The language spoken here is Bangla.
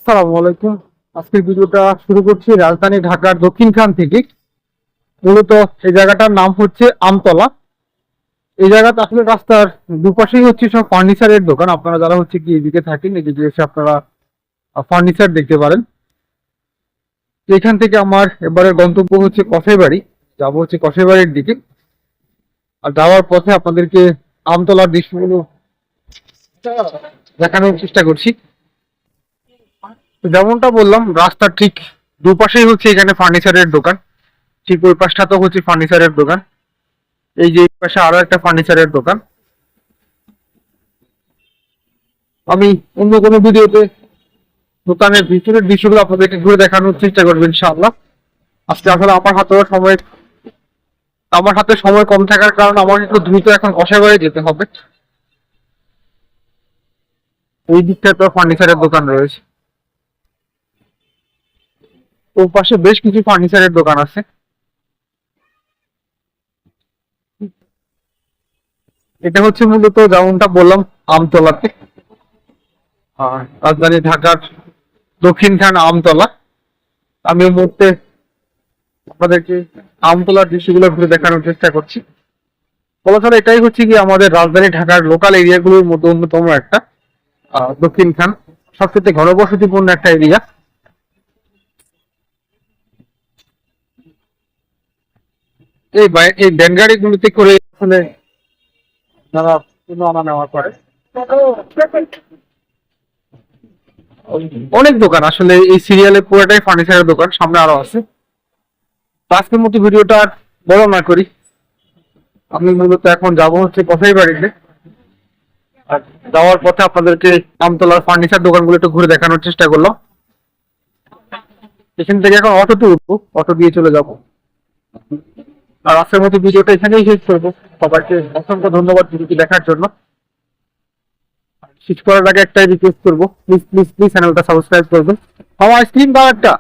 আসসালামু আলাইকুম। আজকের ভিডিওটা শুরু করছি রাজধানী ঢাকার দক্ষিণখান থেকে। মূলত এই জায়গাটার নাম হচ্ছে আমতলা। এই জায়গাটা আসলে রাস্তার দুপাশেই হচ্ছে সব ফার্নিচারের দোকান। আপনারা যারা হচ্ছে কি এদিকে থাকেন, এদিকে এসে আপনারা ফার্নিচার দেখতে পারেন। এখান থেকে আমার এবারে গন্তব্য হচ্ছে কসাইবাড়ি, যাবো হচ্ছে কসাইবাড়ির দিকে। আর যাওয়ার পথে আপনাদেরকে আমতলার দৃশ্যগুলো দেখানোর চেষ্টা করছি। তো যেমনটা বললাম, রাস্তার ঠিক দুপাশেই হচ্ছে এখানে ফার্নিচারের দোকান। ঠিক ওই পাশটা তো হচ্ছে ফার্নিচারের দোকান। এই যে এই পাশে আরো একটা ফার্নিচারের দোকান। আমি অন্য কোনো ভিডিওতে দোকানের ভিতরের দৃশ্যগুলো আপনাদেরকে ঘুরে দেখানোর চেষ্টা করবো ইনশাআল্লাহ। আজকে আসলে আমার হাতে সময় কম থাকার কারণে আমার একটু দ্রুত এখন কসাইবাড়ি যেতে হবে। এই দিকটা তো ফার্নিচারের দোকান রয়েছে, ওর পাশে বেশ কিছু ফার্নিচারের দোকান আছে। এটা হচ্ছে মূলত যেমনটা বললাম আমতলাতে, রাজধানী ঢাকার দক্ষিণখান আমতলা। আমি এই মুহূর্তে আপনাদেরকে আমতলার দৃশ্যগুলো ঘুরে দেখানোর চেষ্টা করছি। বলা এটাই হচ্ছে কি আমাদের রাজধানী ঢাকার লোকাল এরিয়াগুলোর মধ্যে অন্যতম একটা দক্ষিণখান, সবচেয়ে ঘনবসতিপূর্ণ একটা এরিয়া। এই ভ্যান গাড়িগুলোতে করে আসলে যারা পণ্য আনা নেওয়া করে, অনেক দোকান আসলে এই সিরিয়ালে পুরোটাই ফার্নিচারের দোকান, সামনে আরো আছে। তো আজকের মতো ভিডিওটা আর বড় না করি, আমি মূলত এখন যাব হচ্ছে কসাইবাড়িতে। আর যাওয়ার পথে আপনাদেরকে আমতলার ফার্নিচার দোকানগুলো একটু ঘুরে দেখানোর চেষ্টা করলাম। এখান থেকে এখন অটোতে উঠবো, অটো দিয়ে চলে যাব। আর আজকের মতো ভিডিওটা এখানেই শেষ করবো। সবাইকে অসংখ্য ধন্যবাদ ভিডিওটি দেখার জন্য। শেষ করার আগে একটাই রিকোয়েস্ট করবো, প্লিজ প্লিজ প্লিজ চ্যানেলটা সাবস্ক্রাইব করবেন। আমার স্ক্রিন পাওয়ারটা